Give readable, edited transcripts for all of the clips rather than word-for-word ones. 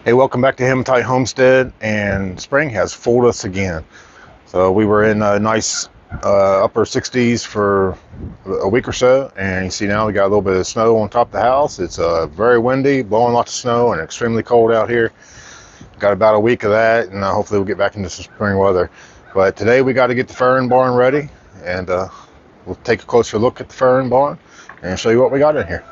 Hey, welcome back to Hematite Homestead, and spring has fooled us again. So we were in nice upper 60s for a week or so, and you see now we got a little bit of snow on top of the house. It's very windy, blowing lots of snow, and extremely cold out here. Got about a week of that, and hopefully we'll get back into some spring weather. But today we got to get the Farrowing Barn ready, and we'll take a closer look at the Farrowing Barn and show you what we got in here.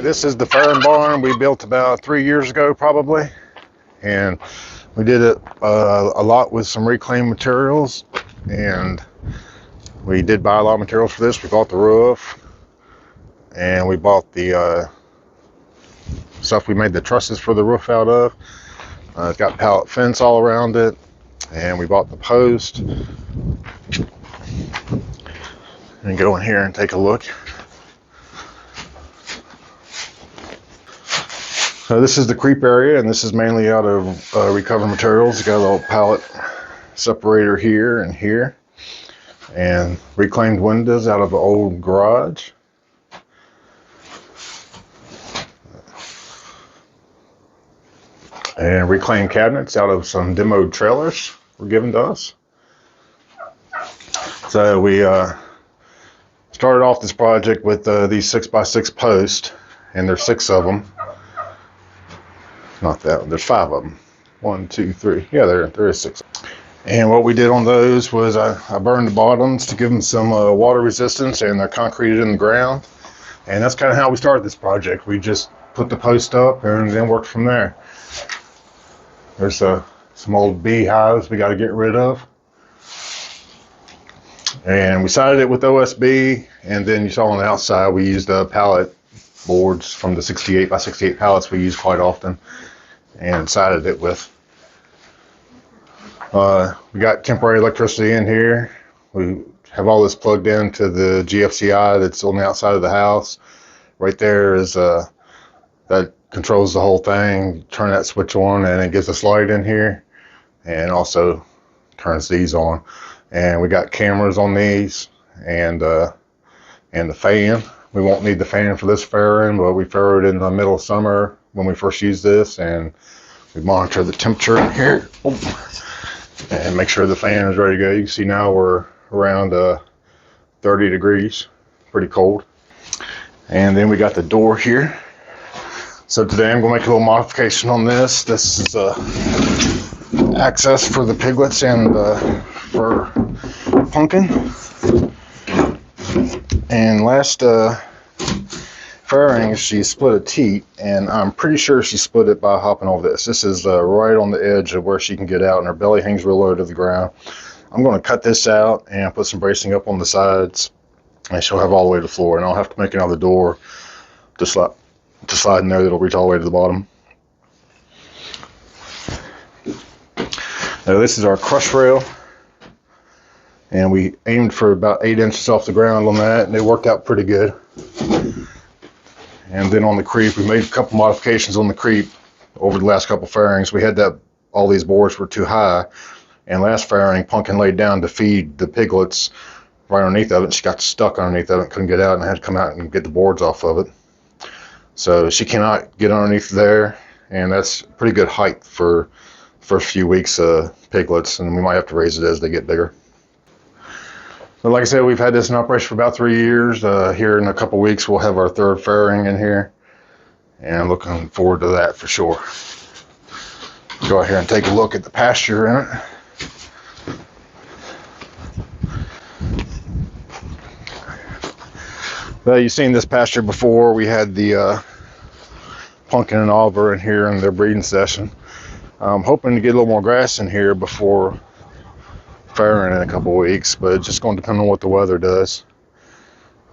This is the Farrowing Barn we built about 3 years ago probably, and we did it a lot with some reclaimed materials, and we did buy a lot of materials for this. We bought the roof, and we bought the stuff we made the trusses for the roof out of. It's got pallet fence all around it, and we bought the post. And go in here and take a look. So this is the creep area, and this is mainly out of recovered materials. You got a little pallet separator here and here, and reclaimed windows out of the old garage. And reclaimed cabinets out of some demoed trailers were given to us. So we started off this project with these 6x6 posts, and there's 6 of them. Not that one, there's 5 of them. 1, 2, 3. Yeah, there is 6. And what we did on those was I burned the bottoms to give them some water resistance, and they're concreted in the ground. And that's kind of how we started this project. We just put the post up and then worked from there. There's some old beehives we got to get rid of. And we sided it with OSB, and then you saw on the outside we used pallet boards from the 68x68 pallets we use quite often, and sided it with. We got temporary electricity in here. We have all this plugged into the GFCI that's on the outside of the house. Right there is that controls the whole thing. Turn that switch on and it gives us light in here, and also turns these on. And we got cameras on these, and the fan. We won't need the fan for this farrowing, but we farrowed in the middle of summer when we first used this, and we monitor the temperature in here and make sure the fan is ready to go. You can see now we're around 30 degrees, pretty cold. And then we got the door here. So today I'm going to make a little modification on this. This is access for the piglets and for Pumpkin. And last farrowing, she split a teat, and I'm pretty sure she split it by hopping over this. This is right on the edge of where she can get out, and her belly hangs real low to the ground. I'm going to cut this out and put some bracing up on the sides, and she'll have all the way to the floor. And I'll have to make another door to slide in there that'll reach all the way to the bottom. Now this is our crush rail, and we aimed for about 8 inches off the ground on that, and it worked out pretty good. And then on the creep, we made a couple modifications on the creep over the last couple farrowings. We had all these boards were too high, and last farrowing, Pumpkin laid down to feed the piglets right underneath of it. She got stuck underneath of it, couldn't get out, and I had to come out and get the boards off of it. So she cannot get underneath there, and that's pretty good height for the first few weeks of piglets, and we might have to raise it as they get bigger. But like I said, we've had this in operation for about 3 years. Here in a couple weeks, we'll have our 3rd farrowing in here, and I'm looking forward to that for sure. Go out here and take a look at the pasture in it. Well, you've seen this pasture before. We had the Pumpkin and Oliver in here in their breeding session. I'm hoping to get a little more grass in here before farrowing in a couple weeks, but it's just going to depend on what the weather does.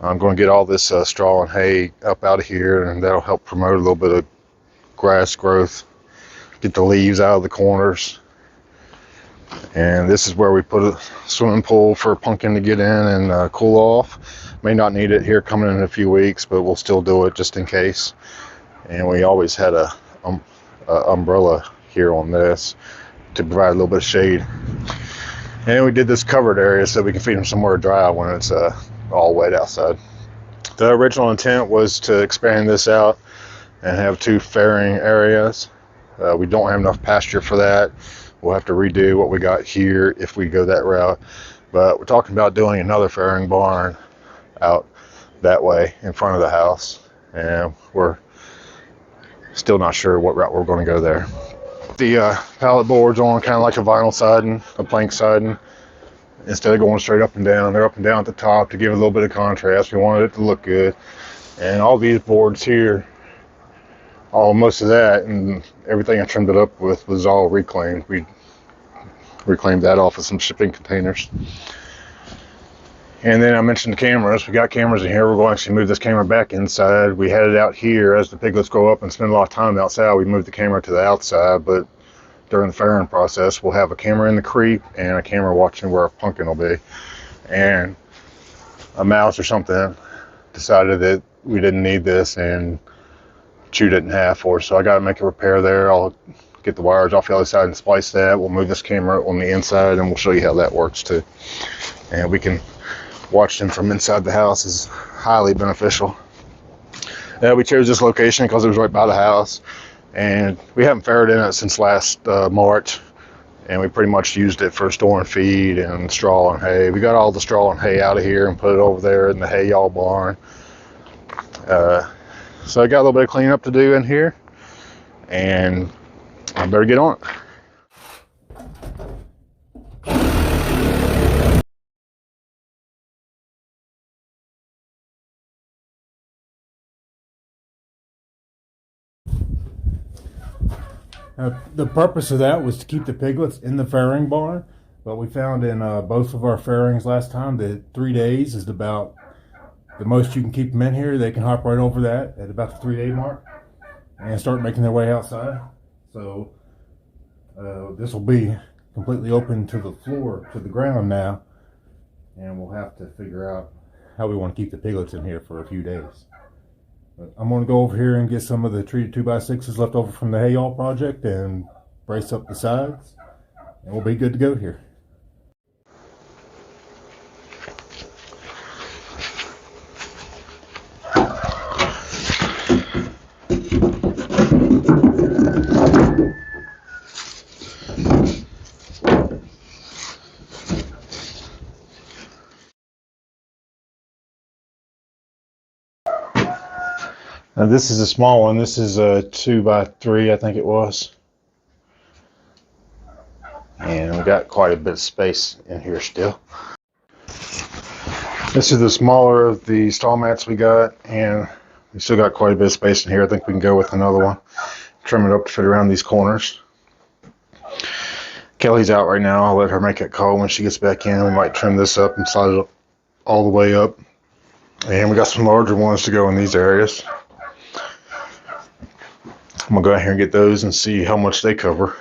I'm going to get all this straw and hay up out of here, and that'll help promote a little bit of grass growth, get the leaves out of the corners. And this is where we put a swimming pool for Pumpkin to get in and cool off. May not need it here coming in a few weeks, but we'll still do it just in case. And we always had a umbrella here on this to provide a little bit of shade. And we did this covered area so we can feed them somewhere dry when it's all wet outside. The original intent was to expand this out and have 2 farrowing areas. We don't have enough pasture for that. We'll have to redo what we got here if we go that route. But we're talking about doing another farrowing barn out that way in front of the house. And we're still not sure what route we're going to go there. The pallet boards on kind of like a vinyl siding, a plank siding. Instead of going straight up and down, they're up and down at the top to give a little bit of contrast. We wanted it to look good. And all these boards here, most of that and everything I trimmed it up with was all reclaimed. We reclaimed that off of some shipping containers. And then I mentioned the cameras. We got cameras in here. We're going to actually move this camera back inside. We had it out here as the piglets grow up and spend a lot of time outside. We moved the camera to the outside, but during the farrowing process, we'll have a camera in the creep and a camera watching where Pumpkin will be. And a mouse or something decided that we didn't need this and chewed it in half for us. So I got to make a repair there. I'll get the wires off the other side and splice that. We'll move this camera on the inside and we'll show you how that works too. And we can watch them from inside the house. Is highly beneficial. We chose this location because it was right by the house, and we haven't farrowed in it since last March, and we pretty much used it for storing feed and straw and hay. We got all the straw and hay out of here and put it over there in the hay yawl barn. So I got a little bit of cleanup to do in here, and I better get on it. The purpose of that was to keep the piglets in the farrowing barn, but we found in both of our farrowings last time that 3 days is about the most you can keep them in here. They can hop right over that at about the 3-day mark and start making their way outside. So this will be completely open to the floor, to the ground now, and we'll have to figure out how we want to keep the piglets in here for a few days. But I'm going to go over here and get some of the treated 2x6s left over from the hay yawl project and brace up the sides, and we'll be good to go here. Now this is a small one. This is a 2x3, I think it was. And we got quite a bit of space in here still. This is the smaller of the stall mats we got, and we still got quite a bit of space in here. I think we can go with another one. Trim it up to fit around these corners. Kelly's out right now. I'll let her make that call when she gets back in. We might trim this up and slide it all the way up. And we got some larger ones to go in these areas. I'm going to go out here and get those and see how much they cover.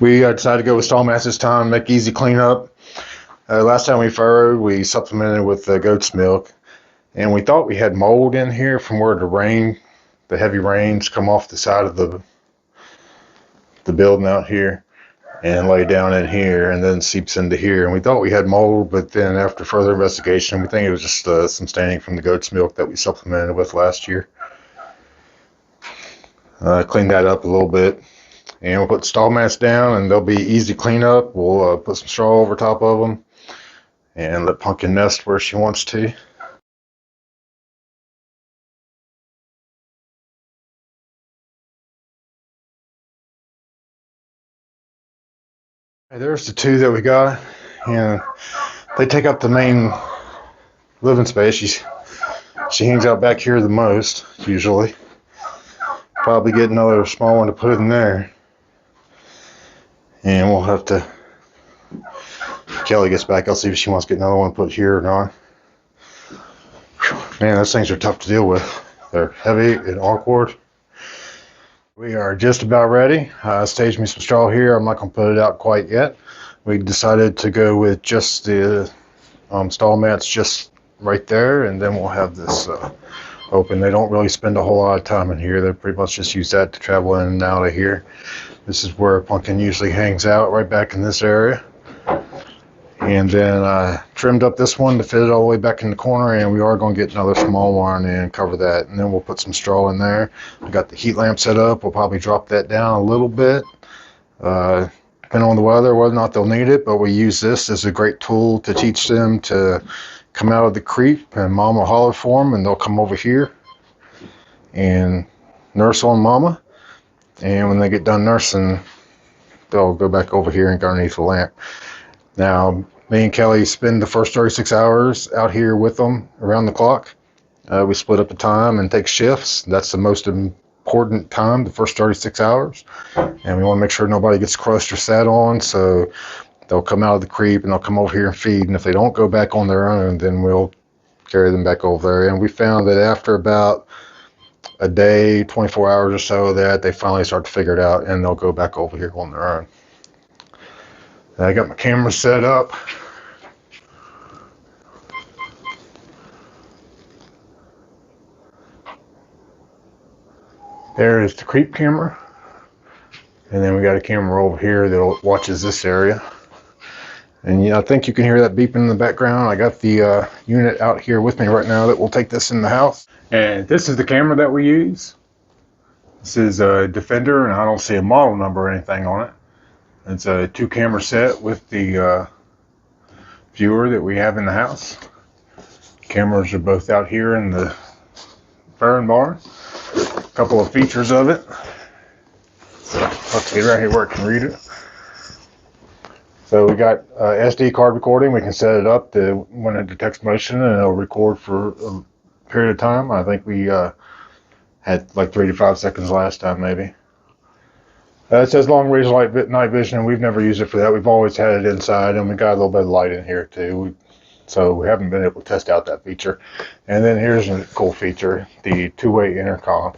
We decided to go with stall mats this time, make easy cleanup. Last time we farrowed, we supplemented with goat's milk. And we thought we had mold in here from where the heavy rains come off the side of the building out here and lay down in here and then seeps into here. And we thought we had mold, but then after further investigation, we think it was just some staining from the goat's milk that we supplemented with last year. Clean that up a little bit, and we'll put stall mats down and they'll be easy cleanup. We'll put some straw over top of them and let Pumpkin nest where she wants to. There's the 2 that we got, and they take up the main living space. She hangs out back here the most, usually. Probably get another small one to put in there. And we'll have to Kelly gets back, I'll see if she wants to get another one put here or not. Man, those things are tough to deal with. They're heavy and awkward. We are just about ready. Staged me some straw here. I'm not going to put it out quite yet. We decided to go with just the stall mats just right there, and then we'll have this open. They don't really spend a whole lot of time in here. They pretty much just use that to travel in and out of here. This is where Pumpkin usually hangs out, right back in this area. And then I trimmed up this one to fit it all the way back in the corner, and we are going to get another small one and cover that. And then we'll put some straw in there. I got the heat lamp set up. We'll probably drop that down a little bit, depending on the weather, whether or not they'll need it. But we use this as a great tool to teach them to come out of the creep, and Mom will holler for them, and they'll come over here and nurse on Mama. And when they get done nursing, they'll go back over here and go underneath the lamp. Now, me and Kelly spend the first 36 hours out here with them around the clock. We split up the time and take shifts. That's the most important time, the first 36 hours. And we want to make sure nobody gets crushed or sat on, so they'll come out of the creep and they'll come over here and feed. And if they don't go back on their own, then we'll carry them back over there. And we found that after about a day, 24 hours or so, that they finally start to figure it out and they'll go back over here on their own. I got my camera set up. There is the creep camera. And then we got a camera over here that watches this area. And I think you can hear that beeping in the background. I got the unit out here with me right now that will take this in the house. And this is the camera that we use. This is a Defender, and I don't see a model number or anything on it. It's a 2-camera set with the viewer that we have in the house. Cameras are both out here in the Farrowing Barn. A couple of features of it. So I'll have to get right here where I can read it. So we got SD card recording. We can set it up to when it detects motion, and it'll record for a period of time. I think we had like 3 to 5 seconds last time, maybe. It says long range night vision, and we've never used it for that. We've always had it inside, and we got a little bit of light in here too. So we haven't been able to test out that feature. And then here's a cool feature, the 2-way intercom.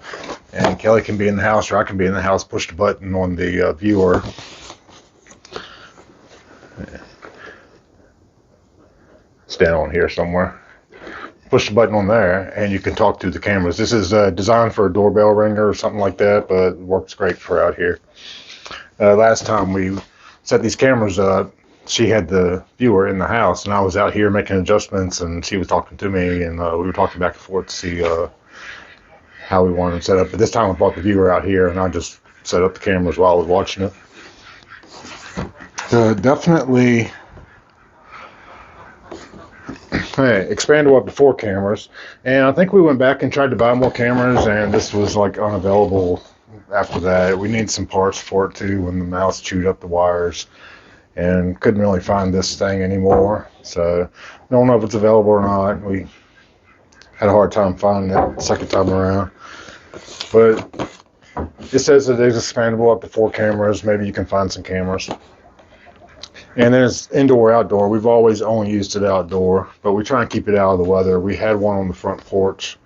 And Kelly can be in the house, or I can be in the house, push the button on the viewer. It's down on here somewhere. Push the button on there, and you can talk through the cameras. This is designed for a doorbell ringer or something like that, but it works great for out here. Last time we set these cameras up, she had the viewer in the house, and I was out here making adjustments, and she was talking to me, and we were talking back and forth to see how we wanted them set up. But this time I brought the viewer out here, and I just set up the cameras while I was watching it. Definitely expandable up to 4 cameras, and I think we went back and tried to buy more cameras, and this was like unavailable after that. We need some parts for it too when the mouse chewed up the wires, and couldn't really find this thing anymore, so don't know if it's available or not. We had a hard time finding it the second time around, but it says it is expandable up to 4 cameras. Maybe you can find some cameras. And there's indoor, outdoor. We've always only used it outdoor, but we try and keep it out of the weather. We had one on the front porch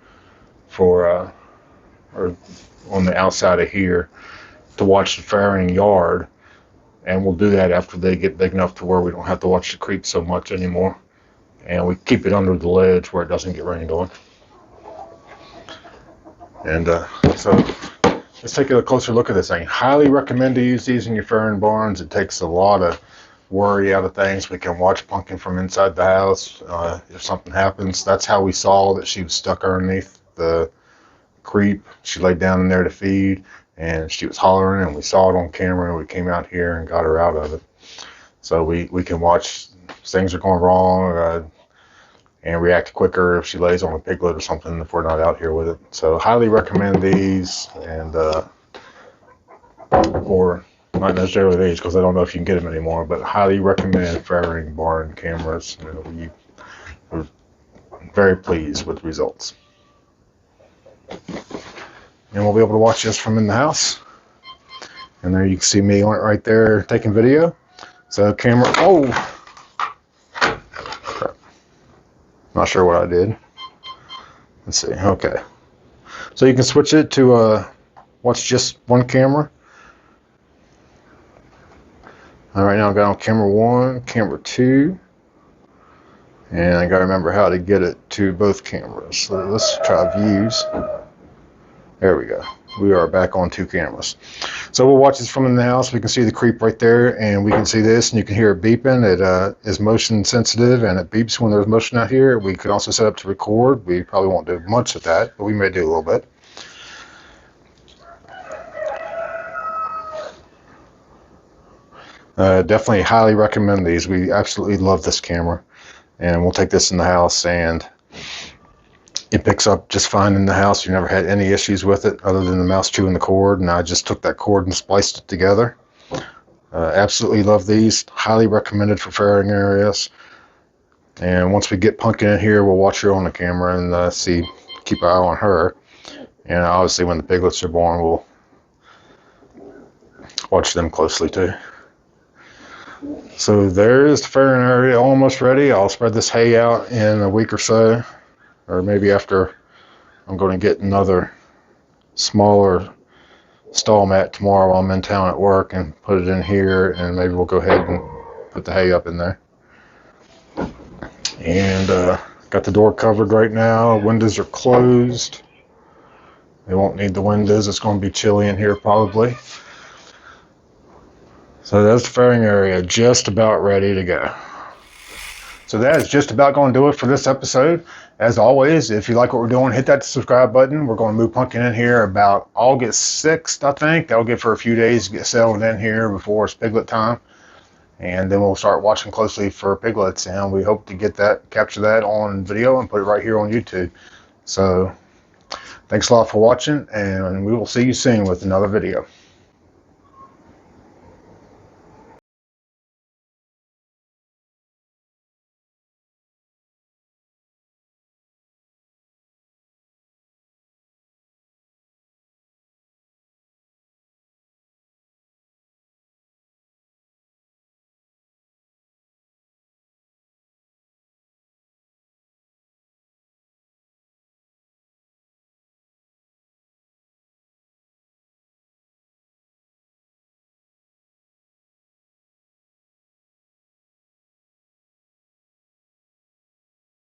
or on the outside of here to watch the farrowing yard, and we'll do that after they get big enough to where we don't have to watch the creep so much anymore. And we keep it under the ledge where it doesn't get rained on. And so let's take a closer look at this thing. Highly recommend to use these in your farrowing barns. It takes a lot of worry out of things. We can watch Pumpkin from inside the house if something happens. That's how we saw that she was stuck underneath the creep. She laid down in there to feed, and she was hollering, and we saw it on camera, and we came out here and got her out of it. So we can watch things are going wrong and react quicker if she lays on a piglet or something if we're not out here with it. So highly recommend these, and or not necessarily these, because I don't know if you can get them anymore, but highly recommend Farrowing Barn cameras. We're very pleased with the results. And we'll be able to watch this from in the house. And there you can see me on it right there taking video. So camera, oh, Not sure what I did. Let's see. Okay. So you can switch it to watch just one camera. All right, now I got on camera 1, camera 2, and I got to remember how to get it to both cameras. So let's try views. There we go. We are back on 2 cameras. So we'll watch this from in the house. We can see the creep right there, and we can see this, and you can hear it beeping. It is motion sensitive, and it beeps when there's motion out here. We could also set up to record. We probably won't do much of that, but we may do a little bit. Definitely highly recommend these. We absolutely love this camera, and we'll take this in the house, and it picks up just fine in the house. You never had any issues with it other than the mouse chewing the cord, and I just took that cord and spliced it together. Absolutely love these. Highly recommended for farrowing areas. And once we get Pumpkin in here, we'll watch her on the camera and keep an eye on her. And obviously when the piglets are born, we'll watch them closely too. So there's the farrowing area almost ready. I'll spread this hay out in a week or so, or maybe after. I'm going to get another smaller stall mat tomorrow while I'm in town at work and put it in here, and maybe we'll go ahead and put the hay up in there. And got the door covered right now. Windows are closed. They won't need the windows. It's going to be chilly in here probably. So that's the farrowing area, just about ready to go. So that is just about going to do it for this episode. As always, if you like what we're doing, hit that subscribe button. We're going to move Pumpkin in here about August 6th, I think. That'll give her a few days to get settled in here before it's piglet time. And then we'll start watching closely for piglets. And we hope to capture that on video and put it right here on YouTube. So thanks a lot for watching, and we will see you soon with another video.